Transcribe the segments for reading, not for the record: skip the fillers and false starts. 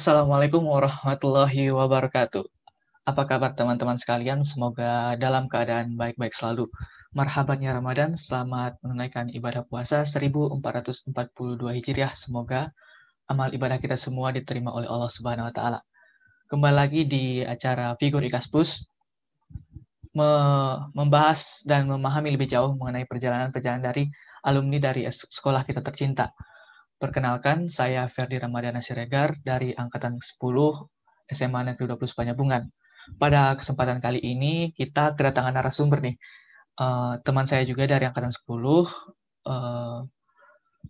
Assalamualaikum warahmatullahi wabarakatuh. Apa kabar teman-teman sekalian? Semoga dalam keadaan baik-baik selalu. Marhaban ya Ramadan, selamat menunaikan ibadah puasa 1442 Hijriah. Semoga amal ibadah kita semua diterima oleh Allah Subhanahu wa taala. Kembali lagi di acara Figur Ikaspus membahas dan memahami lebih jauh mengenai perjalanan-perjalanan dari alumni dari sekolah kita tercinta. Perkenalkan, saya Ferdi Ramadana Siregar dari Angkatan 10 SMA Negeri 20 Panyabungan. Pada kesempatan kali ini, kita kedatangan narasumber nih. Teman saya juga dari Angkatan 10.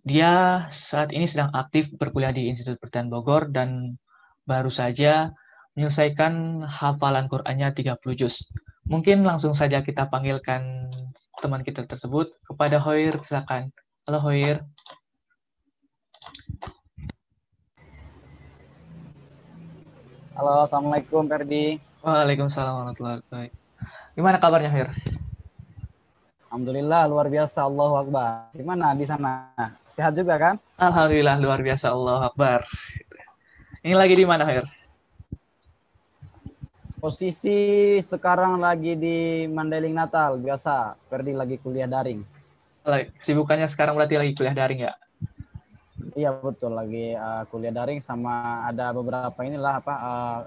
Dia saat ini sedang aktif berkuliah di Institut Pertanian Bogor dan baru saja menyelesaikan hafalan Qur'annya 30 juz. Mungkin langsung saja kita panggilkan teman kita tersebut kepada Hoir, silakan. Halo Hoir. Halo, Assalamualaikum Ferdi. Waalaikumsalam warahmatullahi wabarakatuh. Gimana kabarnya, Fir? Alhamdulillah, luar biasa, Allahu Akbar. Gimana di sana? Sehat juga kan? Alhamdulillah, luar biasa, Allahu Akbar. Ini lagi di mana, Fir? Posisi sekarang lagi di Mandailing Natal, biasa. Ferdi lagi kuliah daring. Kesibukannya sekarang berarti lagi kuliah daring ya? Iya betul, lagi kuliah daring sama ada beberapa inilah apa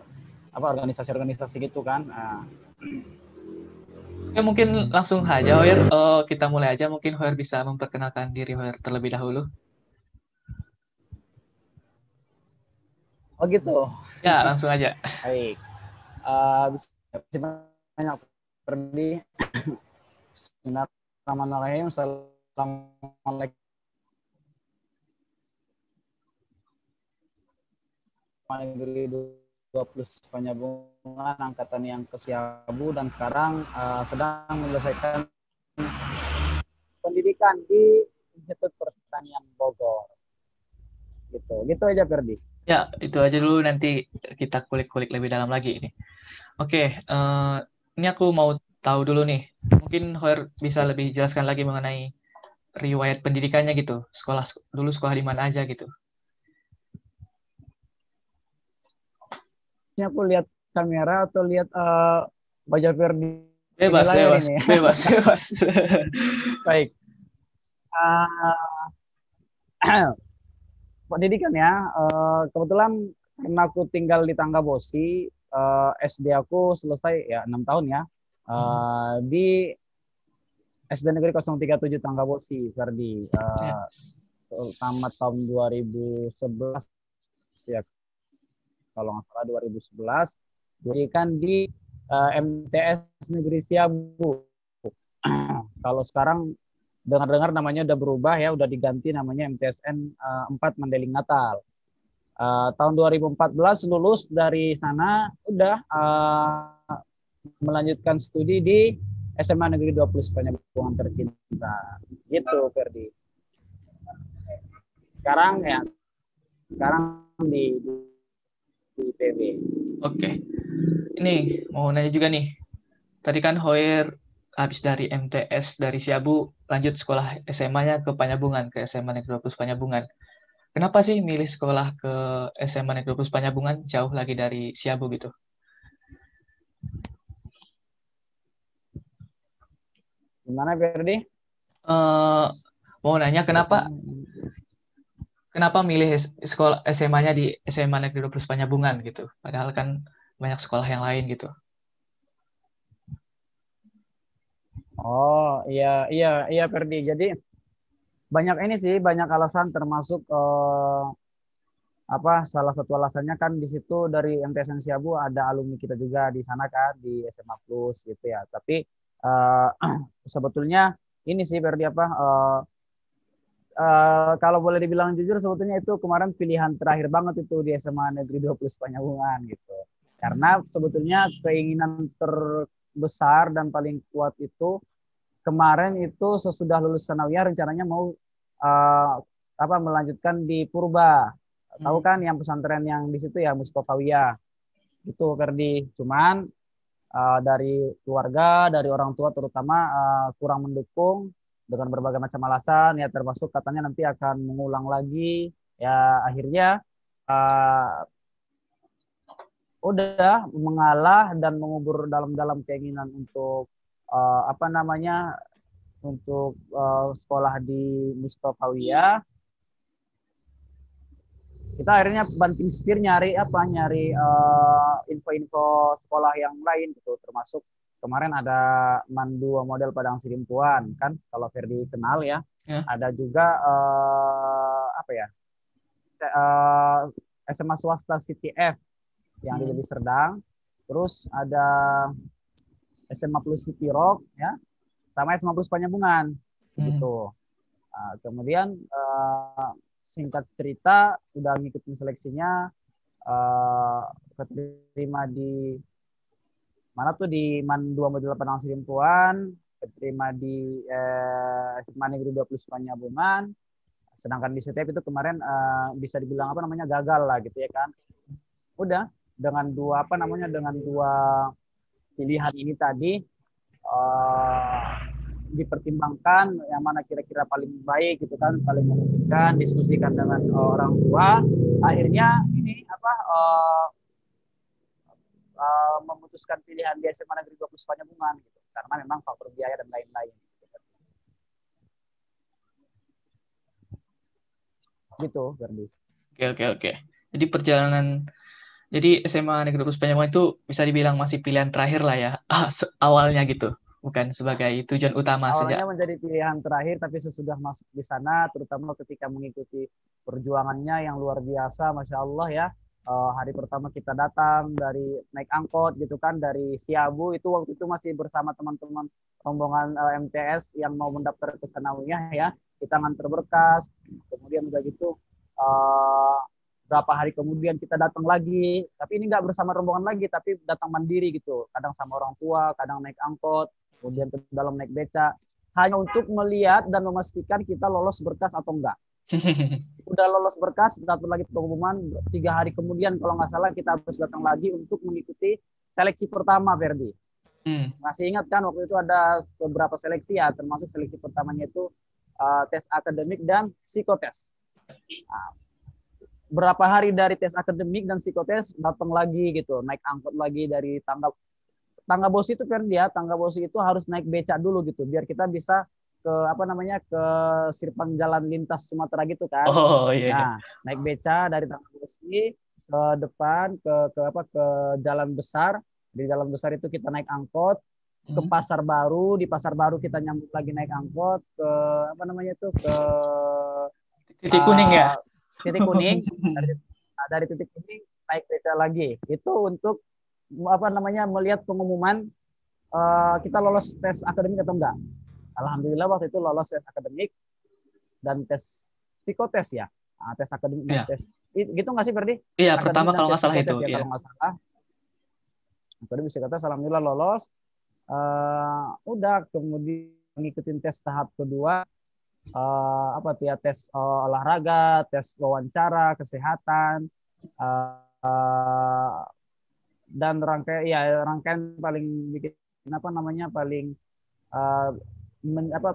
organisasi-organisasi gitu kan. Oke, mungkin langsung saja, Hoir. Kita mulai aja. Mungkin Hoir bisa memperkenalkan diri Hoir terlebih dahulu. Oh gitu. Ya, langsung aja. Baik. Banyak Ferdi. Bismillahirrahmanirrahim. Assalamualaikum Negeri 20 Panyabungan angkatan yang ke Siabu dan sekarang sedang menyelesaikan pendidikan di Institut Pertanian Bogor. Gitu aja Ferdi. Ya, itu aja dulu, nanti kita kulik-kulik lebih dalam lagi ini. Oke, ini aku mau tahu dulu nih. Mungkin Hoir bisa lebih jelaskan lagi mengenai riwayat pendidikannya gitu. Dulu sekolah di mana aja gitu. Ini aku lihat kamera atau lihat wajah Ferdi di Bebas, layar bebas, ini. bebas, bebas. Baik. Pendidikan ya. Kebetulan karena aku tinggal di Tanggabosi, SD aku selesai ya 6 tahun ya. Di SD Negeri 037 Tanggabosi, Ferdi. Ya. Tamat tahun 2011 ya, kalau nggak salah 2011. Pendidikan di MTS Negeri Siabu. Kalau sekarang dengar-dengar namanya udah berubah ya, udah diganti namanya MTSN 4 Mandailing Natal. Tahun 2014 lulus dari sana, udah melanjutkan studi di SMA Negeri 20 Panyabungan tercinta. Gitu, Ferdi. Sekarang di IPB. Oke. Ini mau nanya juga nih. Tadi kan Hoir habis dari MTS dari Siabu, lanjut sekolah SMA-nya ke Panyabungan, ke SMA Negeri 20 Panyabungan. Kenapa sih milih sekolah ke SMA Negeri 20 Panyabungan jauh lagi dari Siabu gitu? Gimana, Ferdi? Mau nanya kenapa milih sekolah SMA-nya di SMA Negeri 20 Panyabungan gitu? Padahal kan banyak sekolah yang lain gitu. Oh, iya Ferdi. Jadi banyak ini sih, banyak alasan termasuk salah satu alasannya kan di situ dari MTSN Siabu ada alumni kita juga di sana kan di SMA Plus gitu ya. Tapi uh, sebetulnya ini sih Ferdi kalau boleh dibilang jujur sebetulnya itu kemarin pilihan terakhir banget itu di SMA Negeri 20 Panyabungan gitu. Karena sebetulnya keinginan terbesar dan paling kuat itu kemarin itu sesudah lulus sanawiyah rencananya mau uh, melanjutkan di Purba. Tahu kan yang pesantren yang di situ ya Mustofawiyah. Itu Ferdi. Cuman dari keluarga, dari orang tua terutama kurang mendukung dengan berbagai macam alasan ya, termasuk katanya nanti akan mengulang lagi ya. Akhirnya uh, udah mengalah dan mengubur dalam-dalam keinginan untuk apa namanya untuk sekolah di Mustafawiyah. Kita akhirnya banting setir nyari info-info sekolah yang lain gitu, termasuk kemarin ada Mandua model Padang Sidimpuan kan, kalau Ferdi kenal ya. Ada juga apa ya, SMA swasta CTF yang di Serdang, terus ada SMA Plus City Rock ya, sama SMA Plus Panjabungan gitu. Kemudian singkat cerita udah ngikutin seleksinya, keterima di mana tuh, di Mandua model Padang Sidimpuan, keterima di SMA Negeri 20 Panjabungan. Sedangkan di CTF itu kemarin bisa dibilang apa namanya gagal lah gitu ya kan. Udah dengan dua pilihan ini tadi dipertimbangkan yang mana kira-kira paling baik gitu kan, paling memungkinkan, diskusikan dengan orang tua, akhirnya ini memutuskan pilihan di SMA Negeri 20 Panjabungan gitu, karena memang faktor biaya dan lain-lain gitu, Ferdi. Oke. Jadi SMA Negeri 20 Panjabungan itu bisa dibilang masih pilihan terakhir lah ya, awalnya gitu, bukan sebagai tujuan utama awalnya sejak. menjadi pilihan terakhir, tapi sesudah masuk di sana, terutama ketika mengikuti perjuangannya yang luar biasa, Masya Allah ya. Hari pertama kita datang dari naik angkot gitu kan, dari Siabu, itu waktu itu masih bersama teman-teman rombongan MTS yang mau mendaftar ke Sanawiyah ya. Kita nganter berkas, kemudian udah gitu berapa hari kemudian kita datang lagi, tapi ini nggak bersama rombongan lagi, tapi datang mandiri gitu, kadang sama orang tua, kadang naik angkot, kemudian ke dalam naik beca, hanya untuk melihat dan memastikan kita lolos berkas atau enggak. Udah lolos berkas, datang lagi pengumuman 3 hari kemudian kalau nggak salah, kita harus datang lagi untuk mengikuti seleksi pertama, Ferdi. Masih ingat kan waktu itu ada beberapa seleksi ya, termasuk seleksi pertamanya itu tes akademik dan psikotes. Berapa hari dari tes akademik dan psikotes datang lagi gitu, naik angkot lagi dari tangga bosi itu kan dia, tangga bosi itu harus naik beca dulu gitu, biar kita bisa ke ke Sirpang Jalan Lintas Sumatera gitu kan. Oh iya. Nah, naik beca dari tangga bosi ke depan ke jalan besar. Di jalan besar itu kita naik angkot ke Pasar Baru, di Pasar Baru kita nyambut lagi naik angkot ke ke titik kuning ya. Titik kuning. Dari titik kuning naik beca lagi. Itu untuk melihat pengumuman kita lolos tes akademik atau enggak. Alhamdulillah waktu itu lolos tes akademik dan tes psikotes ya. Tes akademik dan tes gitu nggak sih Ferdi? Iya, pertama kalau nggak salah itu. Ya, kalau nggak salah. Akademik psikotes alhamdulillah lolos. Udah kemudian ngikutin tes tahap kedua, tes olahraga, tes wawancara, kesehatan, dan rangkaian paling bikin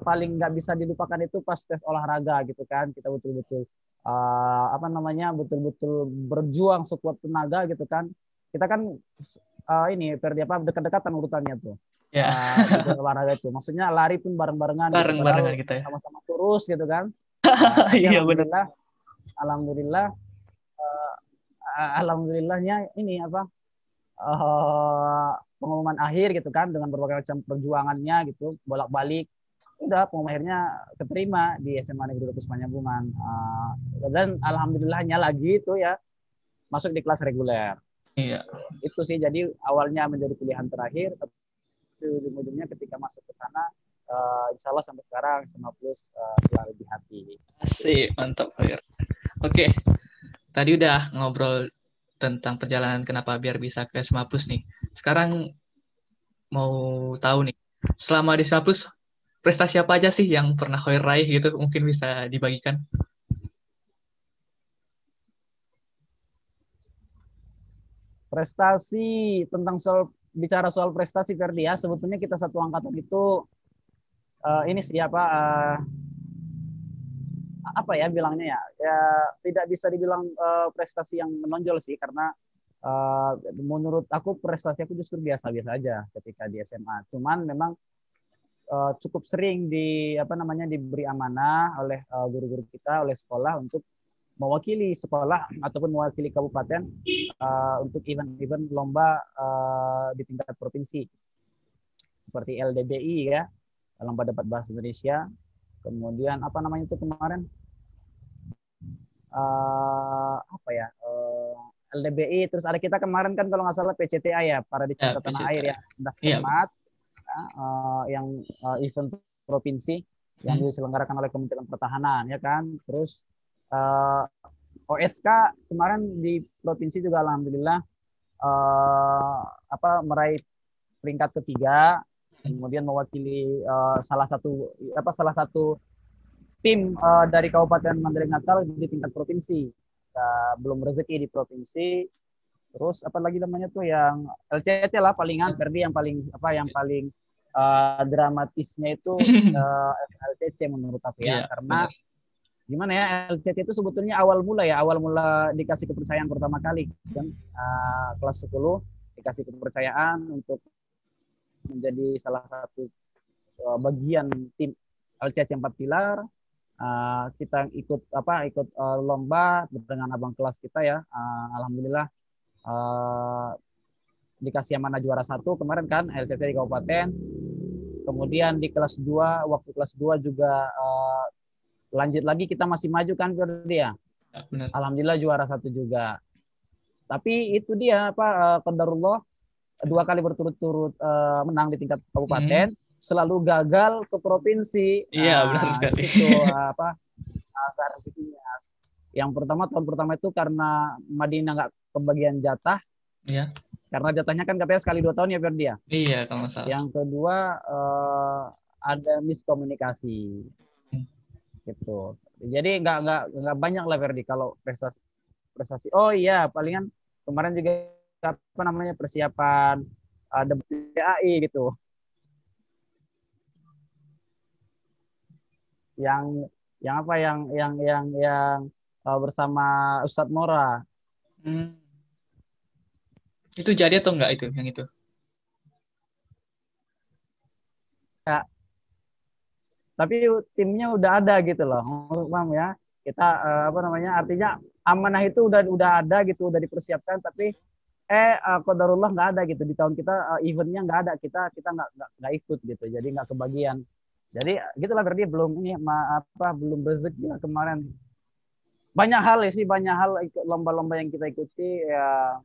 paling nggak bisa dilupakan itu pas tes olahraga gitu kan. Kita betul-betul betul-betul berjuang sekuat tenaga gitu kan. Kita kan dekat-dekatan urutannya tuh. Di olahraga itu, maksudnya lari pun bareng-barengan gitu, gitu ya. Sama-sama kurus gitu kan. Iya benar. Alhamdulillahnya ini pengumuman akhir gitu kan, dengan berbagai macam perjuangannya gitu, bolak-balik, udah pengumuman akhirnya keterima di SMA Negeri 20 Panjabungan, dan alhamdulillahnya lagi itu ya masuk di kelas reguler. Iya. Itu sih, jadi awalnya menjadi pilihan terakhir, tapi ujung-ujungnya ketika masuk ke sana, insya Allah sampai sekarang SMA Plus selalu di hati. Asik, mantap. Oke, tadi udah ngobrol tentang perjalanan kenapa biar bisa ke SMA Plus nih. Sekarang mau tahu nih, selama di SMA Plus, prestasi apa aja sih yang pernah Khoir raih gitu? Mungkin bisa dibagikan. Prestasi, bicara soal prestasi Ferdi ya, sebetulnya kita satu angkatan itu apa ya bilangnya ya, tidak bisa dibilang prestasi yang menonjol sih, karena menurut aku prestasi aku justru biasa-biasa aja ketika di SMA. Cuman memang cukup sering diberi amanah oleh guru-guru kita, oleh sekolah untuk mewakili sekolah ataupun mewakili kabupaten untuk event-event lomba di tingkat provinsi seperti LDBI ya, lomba debat bahasa Indonesia. Kemudian apa namanya itu kemarin LDBI, terus ada kita kemarin kan kalau nggak salah PCTA ya, Parade Cinta Tanah Air ya, das Hermat, yang event provinsi yang diselenggarakan oleh Kementerian Pertahanan ya kan. Terus OSK kemarin di provinsi juga alhamdulillah meraih peringkat ketiga, kemudian mewakili salah satu tim dari Kabupaten Mandailing Natal di tingkat provinsi. Belum rezeki di provinsi. Terus apa lagi namanya tuh yang LCC lah palingan, Ferdi yang paling dramatisnya itu LCC menurut aku ya, karena gimana ya, LCC itu sebetulnya awal mula dikasih kepercayaan pertama kali kan, kelas 10 dikasih kepercayaan untuk menjadi salah satu bagian tim LCC 4 pilar. Kita ikut lomba dengan abang kelas kita ya, alhamdulillah dikasih amanah juara 1 kemarin kan LCC di kabupaten. Kemudian di kelas 2, waktu kelas 2 juga lanjut lagi, kita masih maju kan Ferdi ya. Alhamdulillah juara 1 juga. Tapi itu dia qadarullah 2 kali berturut-turut menang di tingkat kabupaten, selalu gagal ke provinsi. Iya, benar sekali. Itu yang tahun pertama itu karena Madinah nggak kebagian jatah. Iya. Karena jatahnya kan katanya sekali 2 tahun ya Ferdi ya. Iya, kalau nggak salah. Yang kedua ada miskomunikasi. Gitu. Jadi nggak banyak lah Ferdi kalau prestasi. Oh iya, palingan kemarin juga persiapan debat PAI gitu. Yang bersama Ustadz Mora. Itu jadi atau enggak itu yang itu? Ya. Tapi timnya udah ada gitu loh, paham ya? Kita artinya amanah itu udah ada gitu, udah dipersiapkan, tapi qadarullah nggak ada gitu di tahun kita, eventnya nggak ada, kita nggak ikut gitu, jadi nggak kebagian. Jadi gitulah berarti belum rezeki kemarin. Banyak hal lomba-lomba yang kita ikuti ya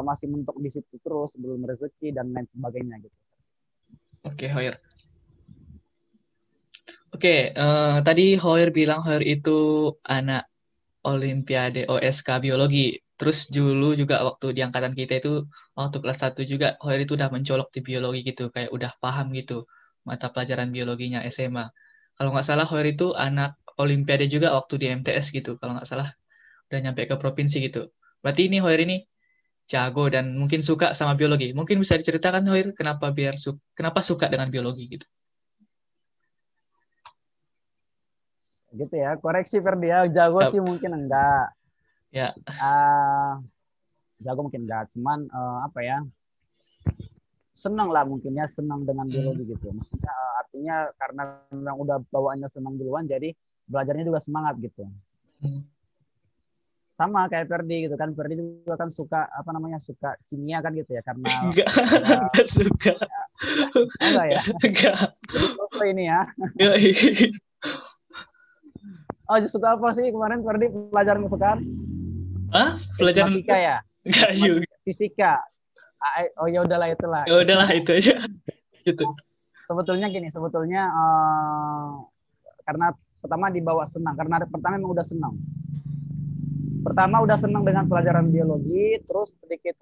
masih mentok di situ terus, belum rezeki dan lain sebagainya gitu. Oke, Hoyer. Oke, tadi Hoyer bilang Hoyer itu anak Olimpiade OSK Biologi. Terus dulu juga waktu di angkatan kita itu, waktu kelas 1 juga, Hoyer itu udah mencolok di biologi gitu, kayak udah paham gitu mata pelajaran biologinya SMA. Kalau nggak salah, Hoyer itu anak Olimpiade juga waktu di MTS gitu, kalau nggak salah. Udah nyampe ke provinsi gitu. Berarti ini Hoyer ini jago dan mungkin suka sama biologi. Mungkin bisa diceritakan Hoyer kenapa suka dengan biologi gitu. Gitu ya, koreksi Ferdi ya, jago sih mungkin enggak. Ya. Jago mungkin enggak, cuman senang lah mungkin ya, senang dengan biologi gitu. Maksudnya artinya karena memang udah bawaannya senang duluan, jadi belajarnya juga semangat gitu. Sama kayak Ferdi gitu kan, Ferdi juga kan suka suka kimia kan gitu ya, karena enggak suka. Enggak ya? Enggak. Jadi ini ya. Oh, suka apa sih kemarin Ferdi pelajaran kesukaan? Pelajaran fisika ya? Enggak juga. Fisika. Oh ya udahlah itulah. Ya udahlah itu aja. Gitu. Sebetulnya karena pertama dibawa senang, karena pertama memang udah senang. Pertama udah senang dengan pelajaran biologi, terus sedikit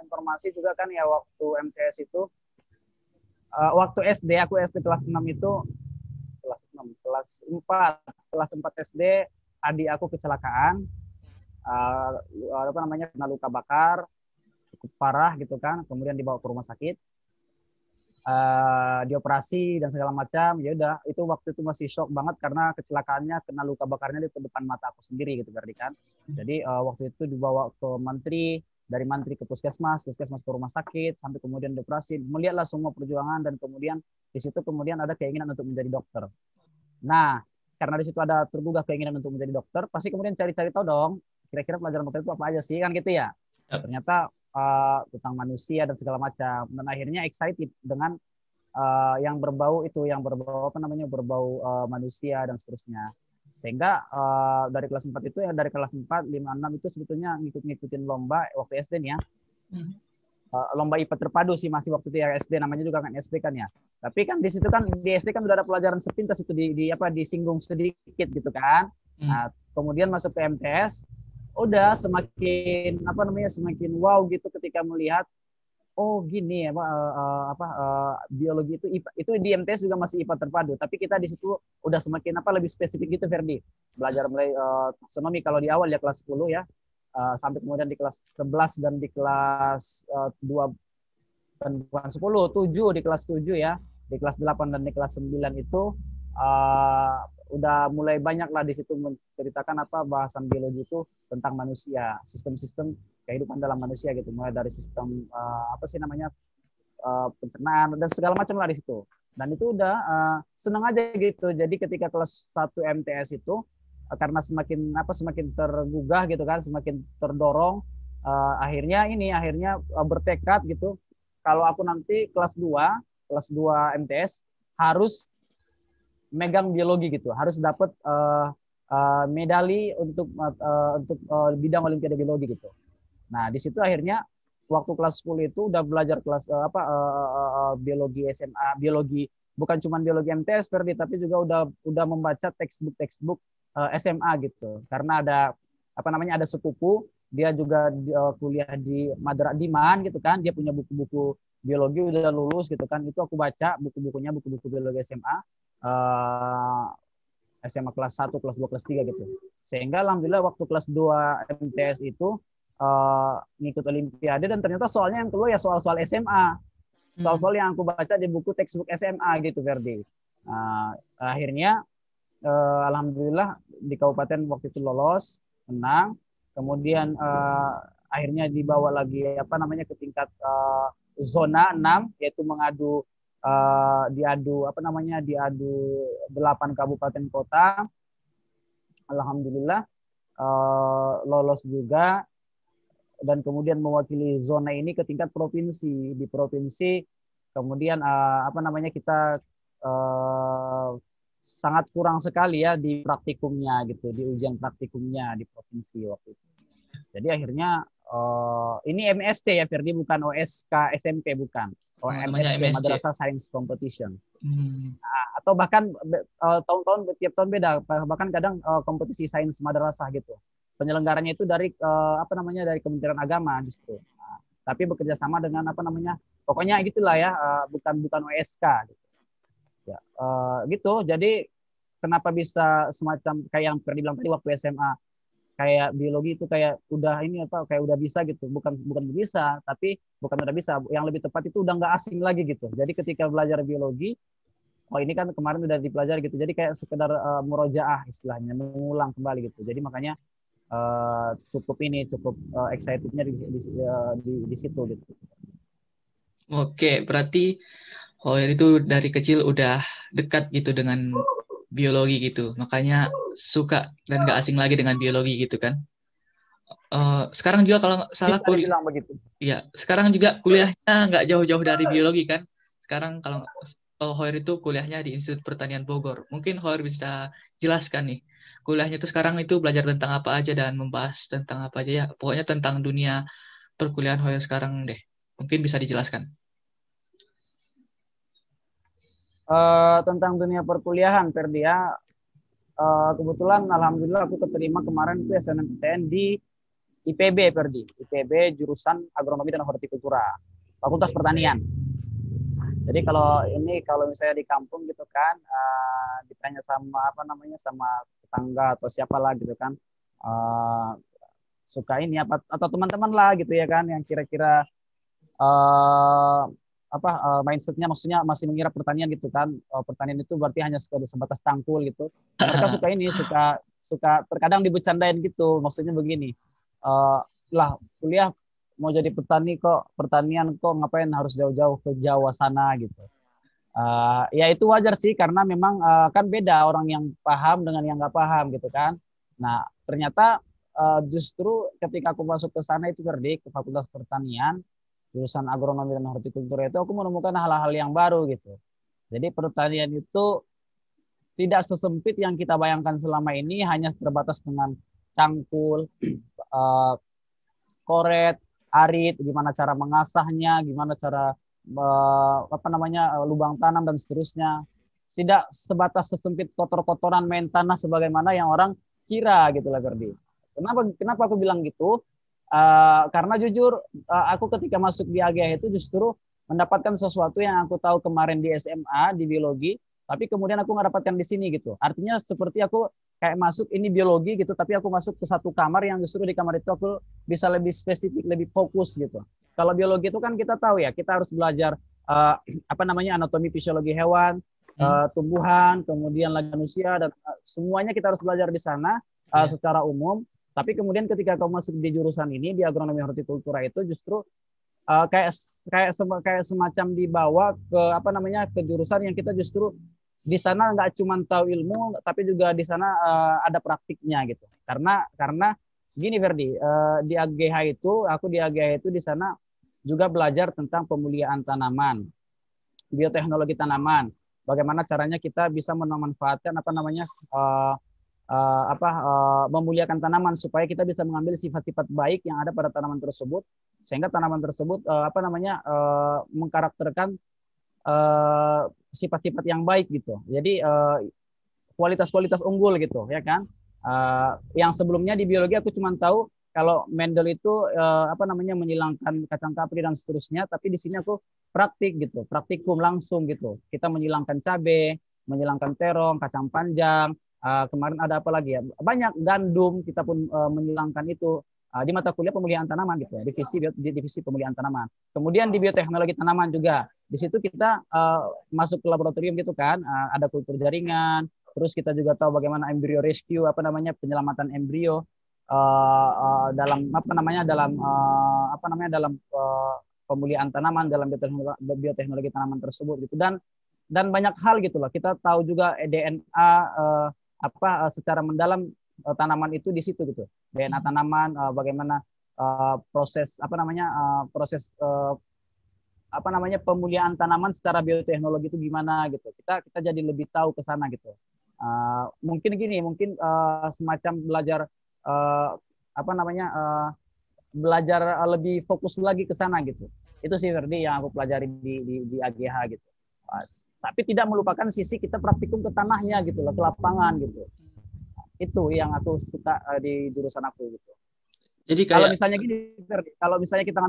informasi juga kan ya waktu MTS itu. Waktu SD, aku SD kelas 6 itu kelas 4 SD, adik aku kecelakaan, kena luka bakar cukup parah gitu kan, kemudian dibawa ke rumah sakit, dioperasi dan segala macam. Ya udah, itu waktu itu masih shock banget karena kecelakaannya kena luka bakarnya di depan mata aku sendiri gitu berarti kan. Jadi waktu itu dibawa ke menteri, dari mantri ke puskesmas, puskesmas ke rumah sakit, sampai kemudian operasi, melihatlah semua perjuangan dan kemudian di situ kemudian ada keinginan untuk menjadi dokter. Nah, karena di situ ada tergugah keinginan untuk menjadi dokter, pasti kemudian cari-cari tahu dong, kira-kira pelajaran dokter itu apa aja sih, kan gitu ya. Ternyata tentang manusia dan segala macam. Dan akhirnya excited dengan yang berbau itu, yang berbau apa namanya, berbau manusia dan seterusnya. Sehingga dari kelas 4 itu ya, dari kelas 4, 5, 6 itu sebetulnya ngikutin lomba waktu SD nih ya. Lomba IPA terpadu sih masih waktu itu ya, SD namanya juga kan SD kan ya. Tapi kan di situ kan di SD kan udah ada pelajaran sepintas itu di apa disinggung sedikit gitu kan. Nah, kemudian masuk ke MTS udah semakin apa namanya, semakin wow gitu ketika melihat oh gini ya biologi itu IPA, itu di MTS juga masih IPA terpadu, tapi kita di situ udah semakin apa lebih spesifik gitu Ferdi. Belajar mulai taksonomi kalau di awal ya kelas 10 ya. Sampai kemudian di kelas 11 dan di kelas 2 dan bukan 10, 7 di kelas 7 ya. Di kelas 8 dan di kelas 9 itu udah mulai banyak lah di situ menceritakan apa bahasan biologi itu tentang manusia, sistem-sistem kehidupan dalam manusia gitu, mulai dari sistem apa sih namanya pencernaan dan segala macam lah di situ. Dan itu udah senang aja gitu. Jadi ketika kelas 1 MTS itu karena semakin tergugah gitu kan, semakin terdorong, akhirnya bertekad gitu kalau aku nanti kelas 2 MTS harus megang biologi gitu, harus dapat medali untuk bidang olimpiade biologi gitu. Nah, di situ akhirnya waktu kelas 10 itu udah belajar kelas biologi SMA, biologi bukan cuma biologi MTS Ferdi, tapi juga udah membaca textbook SMA gitu. Karena ada ada sepupu, dia juga kuliah di Madra Diman gitu kan, dia punya buku-buku biologi udah lulus gitu kan. Itu aku baca buku-buku biologi SMA. SMA kelas 1, kelas 2, kelas 3 gitu. Sehingga alhamdulillah waktu kelas 2 MTS itu ngikut olimpiade dan ternyata soalnya yang keluar ya soal-soal SMA. Soal-soal yang aku baca di buku textbook SMA gitu Ferdi. Akhirnya alhamdulillah di kabupaten waktu itu lolos, menang. Kemudian akhirnya dibawa lagi ke tingkat zona 6 yaitu diadu 8 kabupaten kota. Alhamdulillah lolos juga dan kemudian mewakili zona ini ke tingkat provinsi. Di provinsi kemudian kita sangat kurang sekali ya di praktikumnya gitu, di ujian praktikumnya di provinsi waktu itu. Jadi akhirnya ini MSC ya Ferdi, bukan OSK SMP, bukan. MSC, Madrasah Science Competition. Nah, atau bahkan tiap tahun beda, bahkan kadang kompetisi sains madrasah gitu. Penyelenggaranya itu dari dari Kementerian Agama di situ. Nah, tapi bekerja sama dengan pokoknya gitulah ya, bukan OSK gitu. Ya, gitu. Jadi kenapa bisa semacam kayak yang Ferdi bilang tadi waktu SMA, kayak biologi itu kayak udah kayak udah bisa gitu, bukan bisa, tapi bukan udah bisa, yang lebih tepat itu udah nggak asing lagi gitu. Jadi ketika belajar biologi, oh ini kan kemarin udah dipelajari gitu, jadi kayak sekedar murojaah istilahnya, mengulang kembali gitu. Jadi makanya cukup excitednya di situ gitu. Oke, berarti Hoyer itu dari kecil udah dekat gitu dengan biologi gitu, makanya suka dan gak asing lagi dengan biologi gitu kan. Sekarang juga kalau nggak salah kuliah, ya sekarang juga kuliahnya nggak jauh-jauh dari biologi kan. Sekarang kalau Hoyer itu kuliahnya di Institut Pertanian Bogor. Mungkin Hoyer bisa jelaskan nih, kuliahnya itu sekarang itu belajar tentang apa aja dan membahas tentang apa aja ya. Pokoknya tentang dunia perkuliahan Hoyer sekarang deh. Mungkin bisa dijelaskan. Tentang dunia perkuliahan Ferdi ya, kebetulan alhamdulillah aku keterima kemarin itu SNMPTN di IPB Ferdi, IPB jurusan Agronomi dan Hortikultura, Fakultas Pertanian. Jadi kalau misalnya di kampung gitu kan, ditanya sama sama tetangga atau siapalah gitu kan, suka ini atau teman-teman lah gitu ya kan, yang kira-kira mindsetnya maksudnya masih mengira pertanian gitu kan, pertanian itu berarti hanya sebatas tangkul gitu. Mereka suka terkadang dibercandain gitu, maksudnya begini, lah kuliah mau jadi petani kok, pertanian kok ngapain harus jauh-jauh ke Jawa sana gitu. Ya itu wajar sih karena memang kan beda orang yang paham dengan yang nggak paham gitu kan. Nah ternyata justru ketika aku masuk ke sana itu Ferdi, ke Fakultas Pertanian jurusan agronomi dan hortikultura itu aku menemukan hal-hal yang baru gitu. Jadi pertanian itu tidak sesempit yang kita bayangkan selama ini hanya terbatas dengan cangkul, eh, koret, arit, gimana cara mengasahnya, gimana cara apa namanya lubang tanam dan seterusnya. Tidak sebatas sesempit kotor-kotoran main tanah sebagaimana yang orang kira gitu lah Ferdi. Kenapa aku bilang gitu? Karena jujur aku ketika masuk di AGH itu justru mendapatkan sesuatu yang aku tahu kemarin di SMA di biologi, tapi kemudian aku nggak dapatkan di sini gitu. Artinya seperti aku kayak masuk ini biologi gitu, tapi aku masuk ke satu kamar yang justru di kamar itu aku bisa lebih spesifik, lebih fokus gitu. Kalau biologi itu kan kita tahu ya, kita harus belajar apa namanya anatomi fisiologi hewan, tumbuhan, kemudian lagi manusia dan semuanya kita harus belajar di sana secara umum. Tapi kemudian ketika kamu masuk di jurusan ini di agronomi hortikultura itu justru kayak semacam dibawa ke apa namanya ke jurusan yang kita justru di sana nggak cuma tahu ilmu tapi juga di sana ada praktiknya gitu. Karena gini Verdi, di AGH itu aku di AGH itu di sana juga belajar tentang pemuliaan tanaman, bioteknologi tanaman, bagaimana caranya kita bisa memanfaatkan apa namanya memuliakan tanaman supaya kita bisa mengambil sifat-sifat baik yang ada pada tanaman tersebut sehingga tanaman tersebut mengkarakterkan sifat-sifat yang baik gitu. Jadi kualitas-kualitas unggul gitu ya kan. Yang sebelumnya di biologi aku cuma tahu kalau Mendel itu menyilangkan kacang kapri dan seterusnya, tapi di sini aku praktik gitu, praktikum langsung gitu. Kita menyilangkan cabai, menyilangkan terong, kacang panjang. Kemarin ada apa lagi ya? Banyak gandum kita pun menyilangkan itu di mata kuliah pemulihan tanaman gitu ya, divisi pemulihan tanaman. Kemudian di bioteknologi tanaman juga. Di situ kita masuk ke laboratorium gitu kan, ada kultur jaringan, terus kita juga tahu bagaimana embrio rescue, apa namanya penyelamatan embrio dalam pemulihan tanaman dalam bioteknologi tanaman tersebut gitu dan banyak hal gitu loh. Kita tahu juga DNA secara mendalam tanaman itu di situ gitu. DNA tanaman bagaimana proses pemulihan tanaman secara bioteknologi itu gimana gitu. Kita jadi lebih tahu ke sana gitu. Mungkin semacam belajar belajar lebih fokus lagi ke sana gitu. Itu sih Ferdi yang aku pelajari di AGH gitu. Tapi tidak melupakan sisi kita praktikum ke tanahnya gitu loh, ke lapangan gitu. Itu yang aku suka di jurusan aku gitu. Jadi kayak kalau misalnya gini, kalau misalnya kita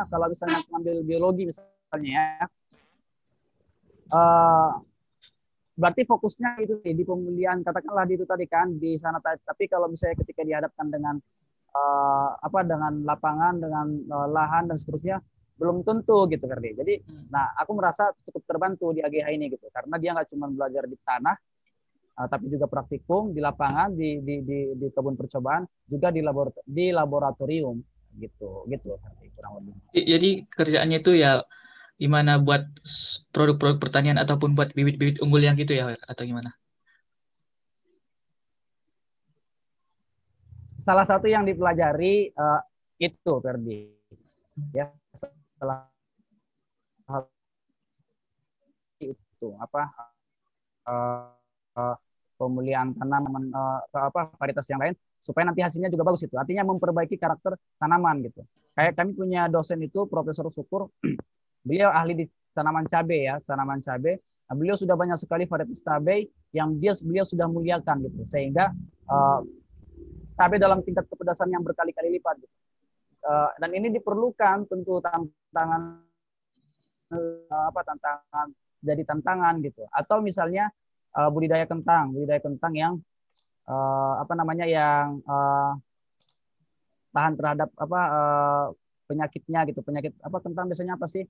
kalau misalnya ngambil biologi misalnya ya, berarti fokusnya itu di pemulihan katakanlah di itu tadi kan di sana. Tapi kalau misalnya ketika dihadapkan dengan dengan lapangan, dengan lahan dan seterusnya belum tentu gitu Ferdi. Jadi, nah aku merasa cukup terbantu di AGH ini gitu karena dia nggak cuma belajar di tanah, tapi juga praktikum di lapangan, di kebun percobaan, juga di laboratorium gitu kurang lebih. Jadi kerjaannya itu ya gimana buat produk-produk pertanian ataupun buat bibit-bibit unggul yang gitu ya atau gimana? Salah satu yang dipelajari itu Ferdi ya salah itu pemulihan tanaman varietas yang lain supaya nanti hasilnya juga bagus itu. Artinya memperbaiki karakter tanaman gitu. Kayak kami punya dosen itu Profesor Syukur, beliau ahli di tanaman cabai ya, tanaman cabai. Nah, beliau sudah banyak sekali varietas cabai yang beliau sudah muliakan gitu, sehingga cabai dalam tingkat kepedasan yang berkali-kali lipat. Gitu. Dan ini diperlukan tentu tantangan jadi tantangan gitu. Atau misalnya budidaya kentang yang tahan terhadap penyakitnya gitu. Penyakit kentang biasanya apa sih?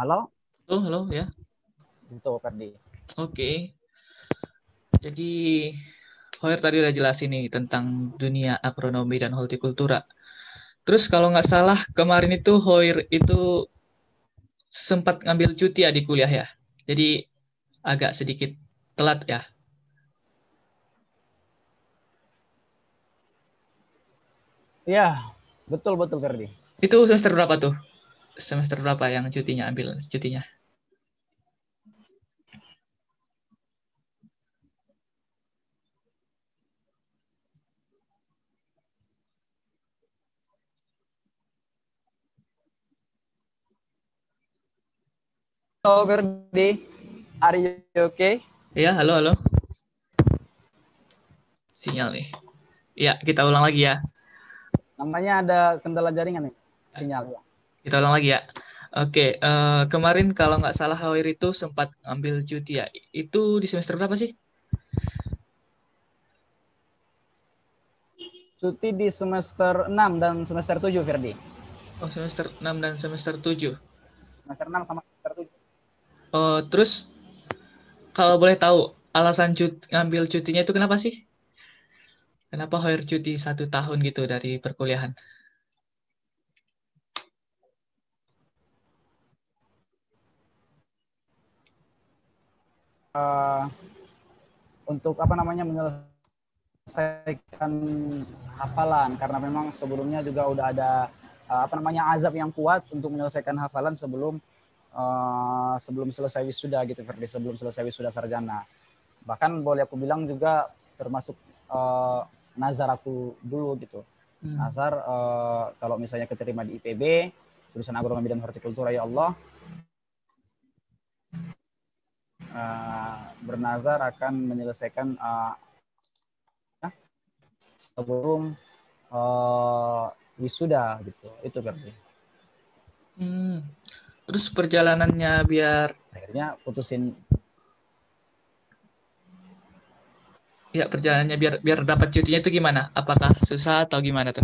Halo? Halo ya. Itu Ferdi. Oke. Jadi Hoyer tadi udah jelas ini tentang dunia agronomi dan hortikultura. Terus kalau nggak salah kemarin itu Hoyer itu sempat ngambil cuti ya di kuliah ya. Jadi agak sedikit telat ya. Iya, betul betul Ferdi. Itu semester berapa tuh? Semester berapa yang cutinya ambil cutinya? Halo Ferdi, are you okay? Iya, halo, halo. Sinyal nih. Ya, kita ulang lagi ya. Namanya ada kendala jaringan nih, sinyal. Kita ulang lagi ya. Oke, kemarin kalau nggak salah Hawir itu sempat ambil cuti ya. Itu di semester berapa sih? Cuti di semester 6 dan semester 7, Ferdi. Oh, semester 6 dan semester 7. Semester 6 sama semester 7. Oh, terus kalau boleh tahu alasan ngambil cutinya itu kenapa sih? Kenapa Hawir cuti 1 tahun gitu dari perkuliahan? Untuk apa namanya menyelesaikan hafalan, karena memang sebelumnya juga udah ada apa namanya azab yang kuat untuk menyelesaikan hafalan sebelum sebelum selesai wisuda gitu Ferdi, sebelum selesai wisuda sarjana. Bahkan boleh aku bilang juga termasuk nazar aku dulu gitu. Nazar kalau misalnya keterima di IPB jurusan agronomi dan hortikultura, ya Allah, bernazar akan menyelesaikan sebelum wisuda gitu. Itu berarti. Terus perjalanannya biar akhirnya putusin. Ya, perjalanannya biar dapat cutinya itu gimana? Apakah susah atau gimana tuh?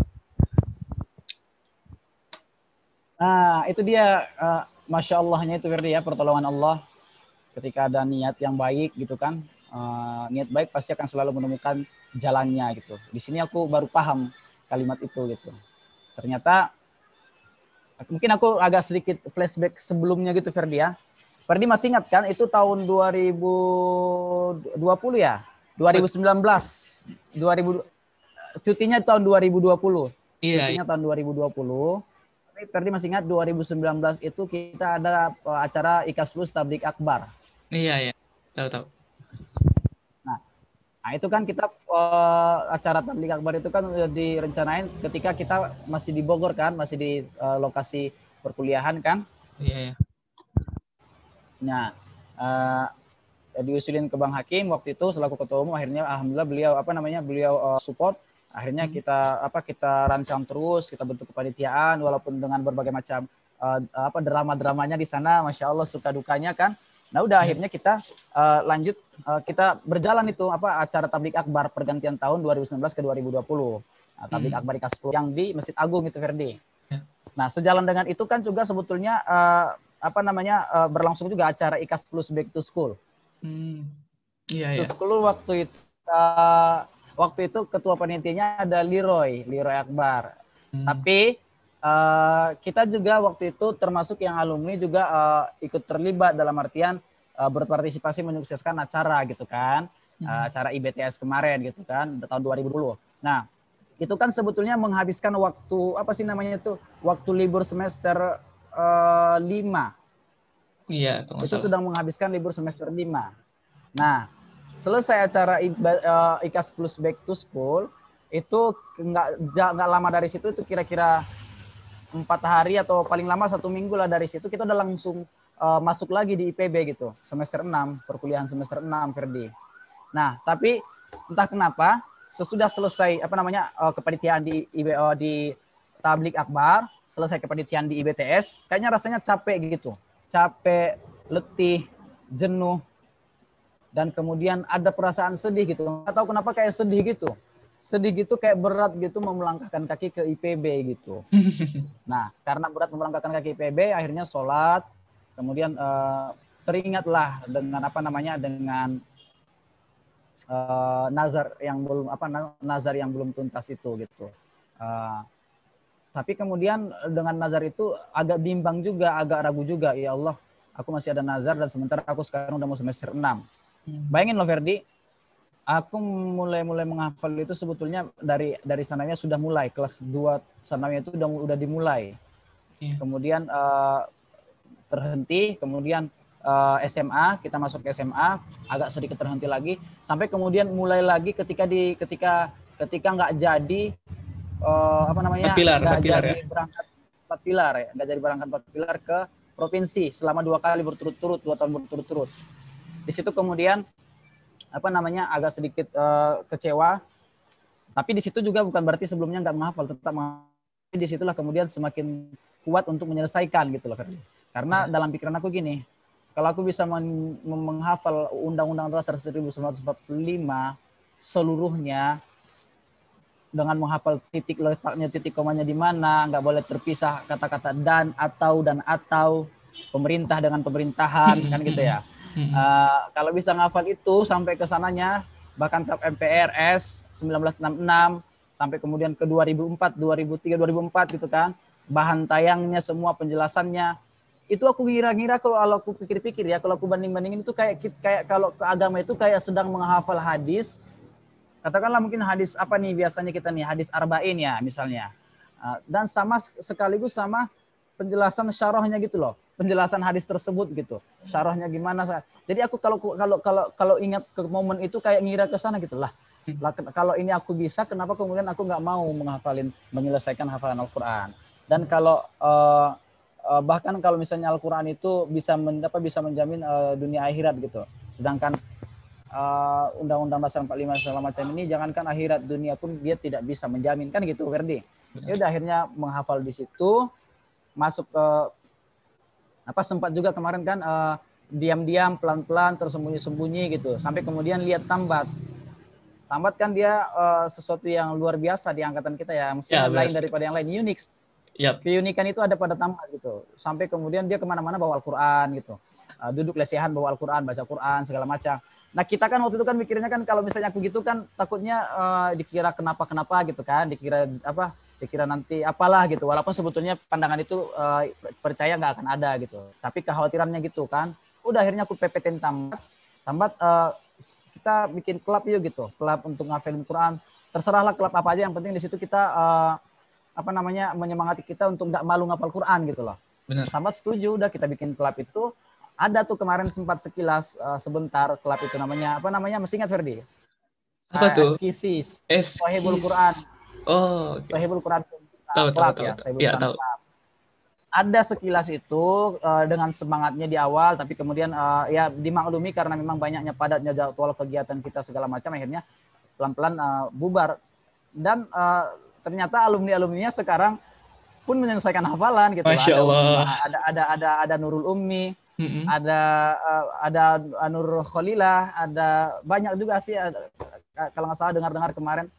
Nah, itu dia Masya Allahnya itu Ferdi ya, pertolongan Allah. Ketika ada niat yang baik gitu kan, niat baik pasti akan selalu menemukan jalannya gitu. Di sini aku baru paham kalimat itu gitu. Ternyata mungkin aku agak sedikit flashback sebelumnya gitu Ferdi ya. Ferdi masih ingat kan itu tahun 2020 ya? 2019. 2000 cutinya tahun 2020. Iya, Cutinya tahun 2020. Tapi Ferdi masih ingat 2019 itu kita ada acara IKAS Plus Tablik Akbar. iya, iya. Tahu. Nah itu kan kita acara tablik akbar itu kan direncanain ketika kita masih di Bogor kan, masih di lokasi perkuliahan kan. Iya, iya. Nah diusulin ke Bang Hakim waktu itu selaku ketua umum, akhirnya alhamdulillah beliau support. Akhirnya kita rancang terus, kita bentuk kepanitiaan walaupun dengan berbagai macam drama-dramanya di sana, Masya Allah, suka dukanya kan. Nah udah akhirnya kita lanjut, kita berjalan itu acara tablik akbar pergantian tahun 2019 ke 2020. Nah, tablik akbar IKAS Plus yang di Masjid Agung itu Ferdi. Nah sejalan dengan itu kan juga sebetulnya berlangsung juga acara IKAS Plus Back to School. Iya, iya. School waktu itu ketua panitianya ada Leroy Akbar. Tapi kita juga waktu itu termasuk yang alumni juga ikut terlibat dalam artian berpartisipasi menyukseskan acara gitu kan, acara IBTS kemarin gitu kan tahun 2020. Nah itu kan sebetulnya menghabiskan waktu waktu libur semester 5. Iya, itu sedang menghabiskan libur semester 5. Nah selesai acara IKAS Plus Back to School itu nggak lama dari situ, itu kira-kira 4 hari atau paling lama 1 minggu lah dari situ kita udah langsung masuk lagi di IPB gitu, semester 6, perkuliahan semester 6 Ferdi. Nah tapi entah kenapa sesudah selesai kepanitiaan di tablik akbar, selesai kepanitiaan di IBTS, kayaknya rasanya capek gitu, capek, letih, jenuh, dan kemudian ada perasaan sedih gitu. Nggak tahu kenapa kayak sedih gitu, kayak berat gitu mau melangkahkan kaki ke IPB gitu. Nah karena berat melangkahkan kaki IPB, akhirnya sholat, kemudian teringatlah dengan dengan nazar yang belum nazar yang belum tuntas itu gitu. Tapi kemudian dengan nazar itu agak bimbang juga, agak ragu juga. Ya Allah, aku masih ada nazar dan sementara aku sekarang udah mau semester 6. Bayangin loh Ferdi, aku mulai menghafal itu sebetulnya dari sananya sudah mulai kelas 2 sananya itu udah dimulai. Kemudian terhenti, kemudian SMA, kita masuk ke SMA agak sedikit terhenti lagi sampai kemudian mulai lagi ketika nggak jadi nggak jadi berangkat 4 pilar ya, nggak jadi berangkat 4 pilar ke provinsi selama 2 kali berturut-turut, 2 tahun berturut-turut. Di situ kemudian agak sedikit kecewa. Tapi di situ juga bukan berarti sebelumnya nggak menghafal, tetap menghafal. Di situlah kemudian semakin kuat untuk menyelesaikan gitu loh. Karena dalam pikiran aku gini, kalau aku bisa menghafal Undang-Undang Dasar 1945 seluruhnya dengan menghafal titik letaknya, titik komanya di mana, nggak boleh terpisah kata-kata dan atau pemerintah dengan pemerintahan kan gitu ya. Kalau bisa ngafal itu sampai ke sananya, bahkan ke MPRS 1966 sampai kemudian ke 2004, 2003, 2004 gitu kan, bahan tayangnya semua penjelasannya itu aku kira-kira kalau aku pikir-pikir ya, kalau aku banding-bandingin itu kayak kalau ke agama itu kayak sedang menghafal hadis. Katakanlah mungkin hadis apa nih biasanya kita nih, hadis arba'in ya misalnya. Dan sekaligus sama penjelasan syarahnya gitu loh. Penjelasan hadis tersebut gitu. Syarahnya gimana. Jadi aku kalau ingat ke momen itu kayak ngira ke sana gitu lah. Kalau ini aku bisa, kenapa kemudian aku nggak mau menyelesaikan hafalan Al-Qur'an. Dan kalau bahkan kalau misalnya Al-Qur'an itu bisa menjamin dunia akhirat gitu. Sedangkan Undang-Undang Dasar 45 segala macam ini, jangankan akhirat, dunia pun dia tidak bisa menjamin kan gitu Ferdi. Ya udah akhirnya menghafal di situ, masuk ke sempat juga kemarin kan diam-diam pelan-pelan tersembunyi-sembunyi gitu sampai kemudian lihat Tambat kan dia sesuatu yang luar biasa di angkatan kita ya, maksudnya lain daripada yang lain, unik. Keunikan itu ada pada Tambat gitu, sampai kemudian dia kemana-mana bawa Al-Quran gitu, duduk lesehan bawa Al-Quran, baca Quran segala macam. Nah kita kan waktu itu kan mikirnya kan kalau misalnya aku gitu kan takutnya dikira kenapa gitu kan, dikira nanti apalah gitu, walaupun sebetulnya pandangan itu percaya nggak akan ada gitu, tapi kekhawatirannya gitu kan. Udah akhirnya aku pepetin Tambat kita bikin klub yuk gitu, klub untuk ngafalin Quran, terserahlah klub apa aja, yang penting di situ kita menyemangati kita untuk nggak malu ngafal Quran gitu loh. Benar. Tambat setuju, udah kita bikin klub itu. Ada tuh kemarin sempat sekilas sebentar klub itu namanya masih ingat Ferdi? Apa tuh? Eskisis. Sahibul Quran. Oh, okay. Sahibul Quran klub ya. Sahibul Quran Club. Ada sekilas itu dengan semangatnya di awal, tapi kemudian ya dimaklumi karena memang banyaknya padatnya jadwal kegiatan kita segala macam, akhirnya pelan-pelan bubar. Dan ternyata alumninya sekarang pun menyelesaikan hafalan gitu. Masya Allah. Ada Nurul Ummi, ada Nur Khalilah, ada banyak juga sih, kalau nggak salah dengar kemarin.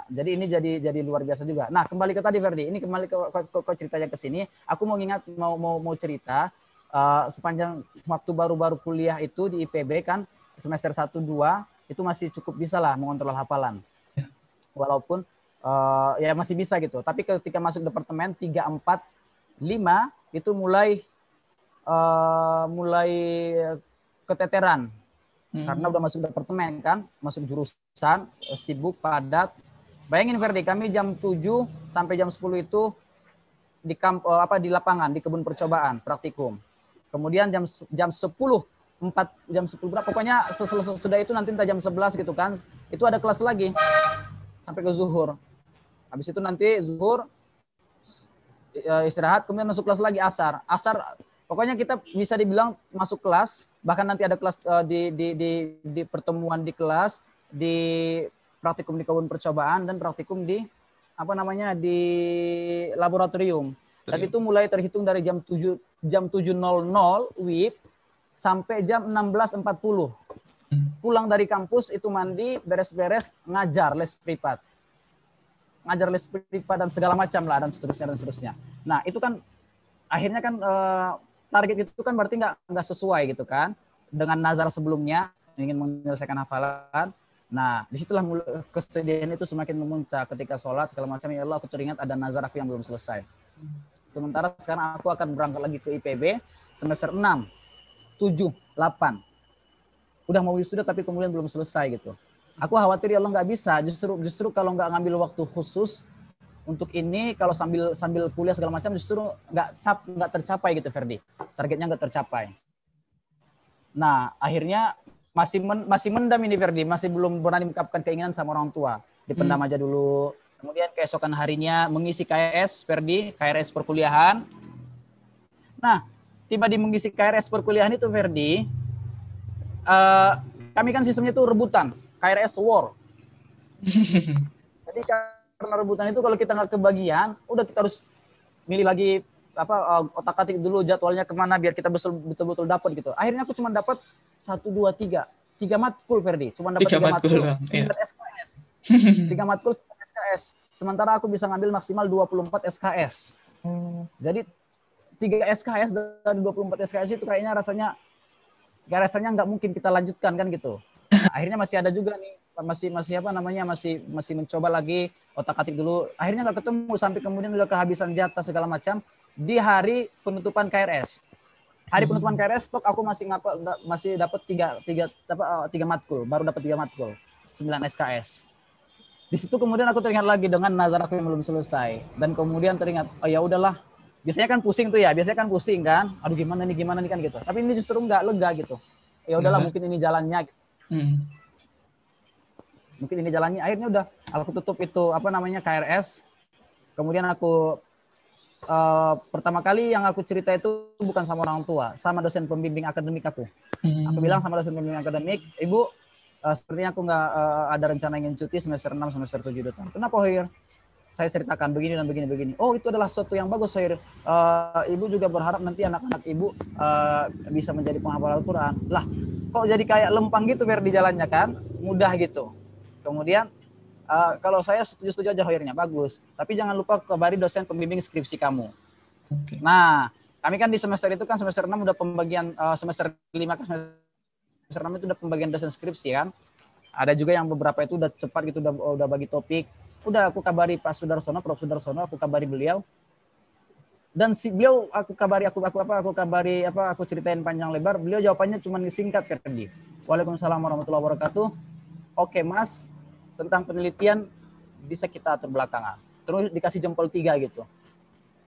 Jadi ini jadi luar biasa juga. Nah kembali ke tadi Ferdi, ini kembali ke ceritanya ke sini. Aku mau cerita sepanjang waktu baru kuliah itu di IPB kan, semester 1-2 itu masih cukup bisa lah mengontrol hafalan. Walaupun ya masih bisa gitu. Tapi ketika masuk departemen 3, 4, 5 itu mulai keteteran. Karena udah masuk departemen kan, masuk jurusan, sibuk, padat. Bayangin Ferdi, kami jam 7 sampai jam 10 itu di lapangan, di kebun percobaan, praktikum. Kemudian jam 10 berapa, pokoknya sudah itu nanti entah jam 11 gitu kan, itu ada kelas lagi sampai ke zuhur. Habis itu nanti zuhur istirahat, kemudian masuk kelas lagi asar. Pokoknya kita bisa dibilang masuk kelas, bahkan nanti ada kelas di pertemuan di kelas, di praktikum di kebun percobaan, dan praktikum di di laboratorium. Dan itu mulai terhitung dari jam 7.00 WIB sampai jam 16.40. Pulang dari kampus itu mandi, beres-beres, ngajar les privat dan segala macam lah, dan seterusnya. Nah itu kan akhirnya kan target itu kan berarti nggak sesuai gitu kan dengan nazar sebelumnya, ingin menyelesaikan hafalan. Nah, disitulah kesedihan itu semakin memuncak ketika sholat segala macam. Ya Allah, aku teringat ada nazar aku yang belum selesai. Sementara sekarang aku akan berangkat lagi ke IPB semester 6, 7, 8. Udah mau wisuda tapi kemudian belum selesai gitu. Aku khawatir ya Allah nggak bisa. Justru kalau nggak ngambil waktu khusus untuk ini, kalau sambil kuliah segala macam justru nggak tercapai gitu Ferdi. Targetnya nggak tercapai. Nah, akhirnya masih mendam ini Ferdi, masih belum berani mengungkapkan keinginan sama orang tua. Dipendam aja dulu. Kemudian keesokan harinya mengisi KRS Ferdi, KRS perkuliahan. Nah, tiba di mengisi KRS perkuliahan itu Ferdi, kami kan sistemnya itu rebutan, KRS war. Jadi karena rebutan itu kalau kita nggak kebagian, udah kita harus milih lagi otak-atik dulu jadwalnya kemana biar kita betul-betul dapat gitu. Akhirnya aku cuma dapat 1, 2, 3 matkul Ferdi, cuma dapat 3 matkul, 9 SKS. 3 matkul 9 SKS. Sementara aku bisa ngambil maksimal 24 SKS. Jadi 3 SKS dari 24 SKS itu kayaknya rasanya nggak mungkin kita lanjutkan kan gitu. Nah, akhirnya masih ada juga nih, masih mencoba lagi otak-atik dulu. Akhirnya nggak ketemu sampai kemudian udah kehabisan jatah segala macam di hari penutupan KRS. Hari penutupan KRS stok aku masih dapat 3 matkul, baru dapat 3 matkul, 9 SKS. Di situ kemudian aku teringat lagi dengan nazar aku yang belum selesai dan kemudian teringat, oh ya udahlah. Biasanya kan pusing tuh ya, aduh gimana nih kan gitu. Tapi ini justru nggak lega gitu. Ya udahlah, mungkin ini jalannya. Mungkin ini jalannya. Akhirnya udah aku tutup itu KRS. Kemudian aku pertama kali yang aku cerita itu bukan sama orang tua, sama dosen pembimbing akademik aku. Aku bilang sama dosen pembimbing akademik, Ibu, sepertinya aku nggak ada rencana ingin cuti semester 6, semester 7 itu. Kenapa, Hoir? Saya ceritakan begini dan begini. Oh, itu adalah sesuatu yang bagus, Hoir. Ibu juga berharap nanti anak-anak Ibu bisa menjadi penghafal Al-Quran. Lah, kok jadi kayak lempang gitu di jalannya kan? Mudah gitu. Kemudian kalau saya setuju aja Hoirnya, bagus. Tapi jangan lupa kabari dosen pembimbing skripsi kamu. Okay. Nah, kami kan di semester itu kan semester 6 udah pembagian, semester 5 ke semester 6 itu udah pembagian dosen skripsi kan. Ada juga yang beberapa itu udah cepat gitu, udah bagi topik. Udah aku kabari Pak Sudarsono, Prof Sudarsono, aku kabari beliau. Dan si beliau aku ceritain panjang lebar, beliau jawabannya cuma singkat Ferdi. Waalaikumsalam warahmatullahi wabarakatuh. Oke, Mas, tentang penelitian bisa kita atur belakangan. Terus dikasih jempol 3 gitu.